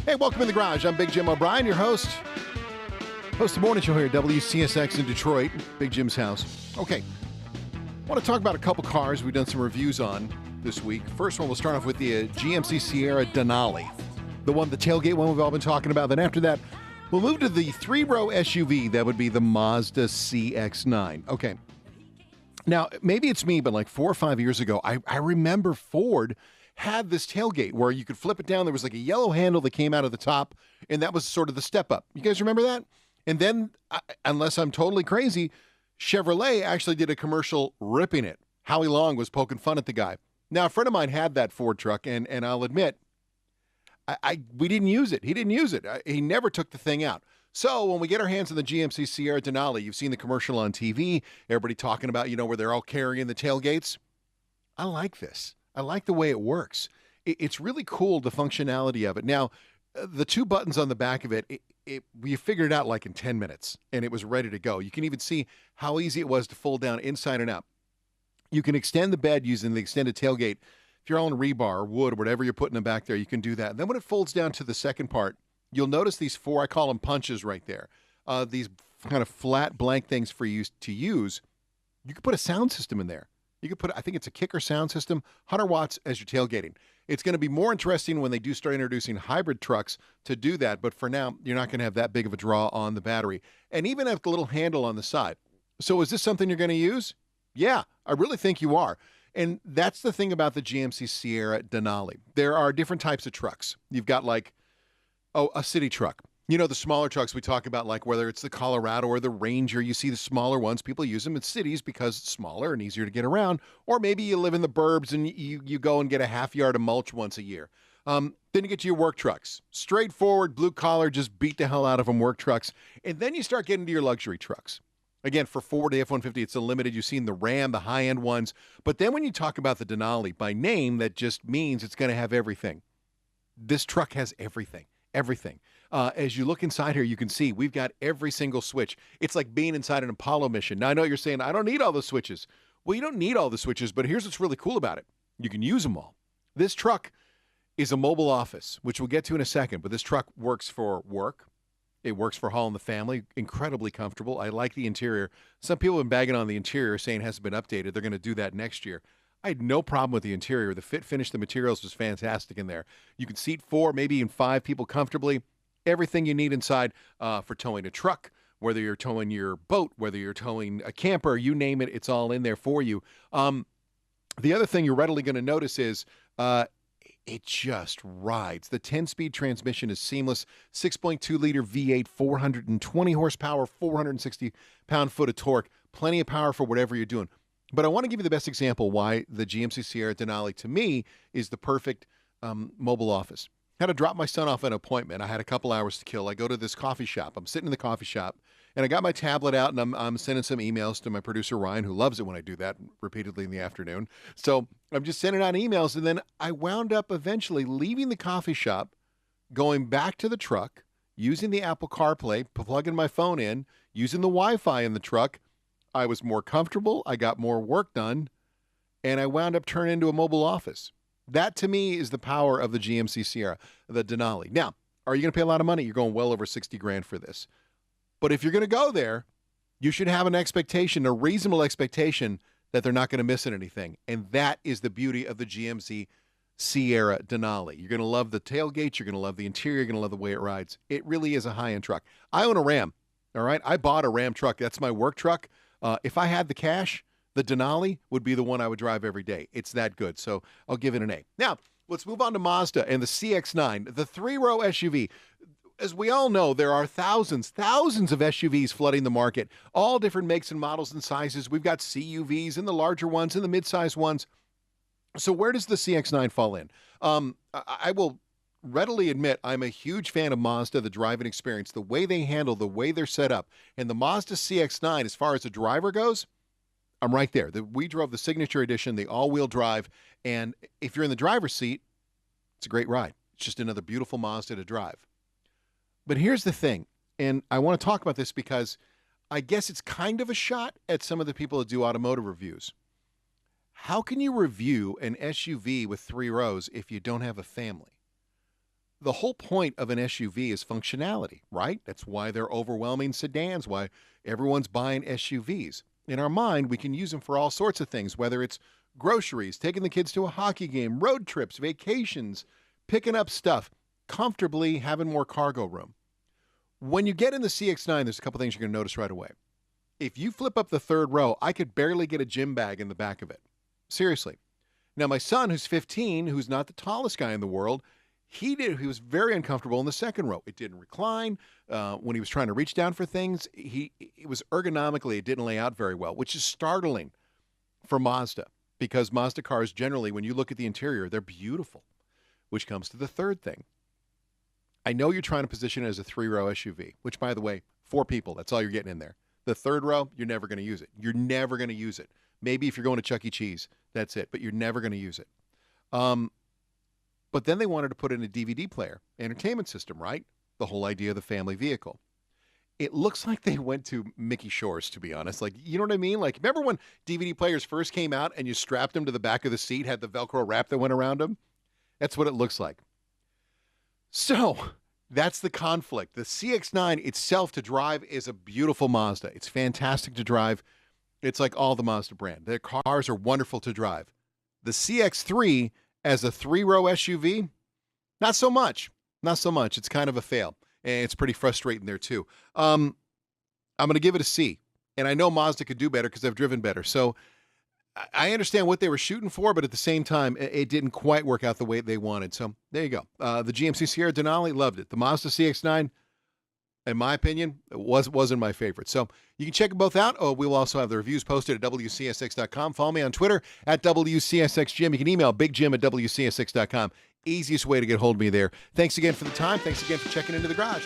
Hey, welcome in the garage. I'm Big Jim O'Brien, your host. Host the morning show here at WCSX in Detroit, Big Jim's house. Okay, I want to talk about a couple cars we've done some reviews on this week. First one, we'll start off with the GMC Sierra Denali, the tailgate one we've all been talking about. Then after that, we'll move to the three-row SUV. That would be the Mazda CX9. Okay. Now, maybe it's me, but like 4 or 5 years ago, I remember Ford had this tailgate where you could flip it down. There was like a yellow handle that came out of the top, and that was sort of the step up. You guys remember that? And then, unless I'm totally crazy, Chevrolet actually did a commercial ripping it. Howie Long was poking fun at the guy. Now, a friend of mine had that Ford truck, and I'll admit, we didn't use it. He didn't use it. He never took the thing out. So when we get our hands on the GMC Sierra Denali, you've seen the commercial on TV, everybody talking about, where they're all carrying the tailgates. I like this. I like the way it works. It's really cool, the functionality of it. Now, the two buttons on the back of it, we figured it out like in 10 minutes, and it was ready to go. You can even see how easy it was to fold down inside and out. You can extend the bed using the extended tailgate. If you're on rebar or wood or whatever you're putting them back there, you can do that. And then when it folds down to the second part, you'll notice these four, I call them punches right there, these kind of flat blank things for you to use. You could put a sound system in there. You could put, I think it's a kicker sound system, 100 watts as you're tailgating. It's going to be more interesting when they do start introducing hybrid trucks to do that. But for now, you're not going to have that big of a draw on the battery. And even have the little handle on the side. So is this something you're going to use? Yeah, I really think you are. And that's the thing about the GMC Sierra Denali. There are different types of trucks. You've got like, a city truck. The smaller trucks we talk about, like whether it's the Colorado or the Ranger, you see the smaller ones. People use them in cities because it's smaller and easier to get around. Or maybe you live in the burbs and you go and get a half yard of mulch once a year. Then you get to your work trucks. Straightforward, blue collar, just beat the hell out of them work trucks. And then you start getting to your luxury trucks. Again, for Ford, the F-150, it's a limited. You've seen the Ram, the high-end ones. But then when you talk about the Denali, by name, that just means it's going to have everything. This truck has everything. Everything. As you look inside here, you can see we've got every single switch. It's like being inside an Apollo mission. Now, I know you're saying, I don't need all the switches. Well, you don't need all the switches, but here's what's really cool about it. You can use them all. This truck is a mobile office, which we'll get to in a second, but this truck works for work. It works for hauling the family. Incredibly comfortable. I like the interior. Some people have been bagging on the interior, saying it hasn't been updated. They're going to do that next year. I had no problem with the interior. The fit, finish, the materials was fantastic in there. You can seat 4, maybe even 5 people comfortably. Everything you need inside for towing a truck, whether you're towing your boat, whether you're towing a camper, you name it, it's all in there for you. The other thing you're readily going to notice is it just rides. The 10-speed transmission is seamless. 6.2-liter V8, 420 horsepower, 460 pound-foot of torque. Plenty of power for whatever you're doing. But I want to give you the best example why the GMC Sierra Denali, to me, is the perfect mobile office. I had to drop my son off at an appointment. I had a couple hours to kill. I go to this coffee shop. I'm sitting in the coffee shop, and I got my tablet out, and I'm sending some emails to my producer, Ryan, who loves it when I do that repeatedly in the afternoon. So I'm just sending out emails, and then I wound up eventually leaving the coffee shop, going back to the truck, using the Apple CarPlay, plugging my phone in, using the Wi-Fi in the truck. I was more comfortable, I got more work done, and I wound up turning into a mobile office. That, to me, is the power of the GMC Sierra, the Denali. Now, are you going to pay a lot of money? You're going well over $60,000 for this. But if you're going to go there, you should have an expectation, a reasonable expectation, that they're not going to miss anything. And that is the beauty of the GMC Sierra Denali. You're going to love the tailgate. You're going to love the interior. You're going to love the way it rides. It really is a high-end truck. I own a Ram, all right? I bought a Ram truck. That's my work truck. If I had the cash, the Denali would be the one I would drive every day. It's that good, so I'll give it an A. Now, let's move on to Mazda and the CX9, the three-row SUV. As we all know, there are thousands of SUVs flooding the market, all different makes and models and sizes. We've got CUVs and the larger ones and the mid-size ones. So where does the CX9 fall in? I will readily admit I'm a huge fan of Mazda, the driving experience, the way they handle, the way they're set up. And the Mazda CX-9, as far as the driver goes, I'm right there. We drove the Signature Edition, the all-wheel drive, and if you're in the driver's seat, it's a great ride. It's just another beautiful Mazda to drive. But here's the thing, and I want to talk about this because I guess it's kind of a shot at some of the people that do automotive reviews. How can you review an SUV with 3 rows if you don't have a family? The whole point of an SUV is functionality, right? That's why they're overwhelming sedans, why everyone's buying SUVs. In our mind, we can use them for all sorts of things, whether it's groceries, taking the kids to a hockey game, road trips, vacations, picking up stuff, comfortably having more cargo room. When you get in the CX9, there's a couple things you're going to notice right away. If you flip up the third row, I could barely get a gym bag in the back of it. Seriously. Now, my son, who's 15, who's not the tallest guy in the world, he was very uncomfortable in the second row. It didn't recline. When he was trying to reach down for things, it was ergonomically, it didn't lay out very well, which is startling for Mazda, because Mazda cars generally, when you look at the interior, they're beautiful, which comes to the third thing. I know you're trying to position it as a 3-row SUV, which, by the way, 4 people, that's all you're getting in there. The third row, you're never going to use it. You're never going to use it. Maybe if you're going to Chuck E. Cheese, that's it, but you're never going to use it. But then they wanted to put in a DVD player, entertainment system, right? The whole idea of the family vehicle. It looks like they went to Mickey Shores, to be honest. Like, you know what I mean? Like, remember when DVD players first came out and you strapped them to the back of the seat, had the Velcro wrap that went around them? That's what it looks like. So that's the conflict. The CX9 itself to drive is a beautiful Mazda. It's fantastic to drive. It's like all the Mazda brand. Their cars are wonderful to drive. The CX3 as a 3-row SUV, not so much. Not so much. It's kind of a fail. And it's pretty frustrating there too. I'm going to give it a C. And I know Mazda could do better because I've driven better. So I understand what they were shooting for, but at the same time, it didn't quite work out the way they wanted. So there you go. The GMC Sierra Denali, loved it. The Mazda CX9, in my opinion, wasn't my favorite. So you can check them both out. Oh, we will also have the reviews posted at WCSX.com. Follow me on Twitter at WCSXGym. You can email bigjim@WCSX.com. Easiest way to get hold of me there. Thanks again for the time. Thanks again for checking into the garage.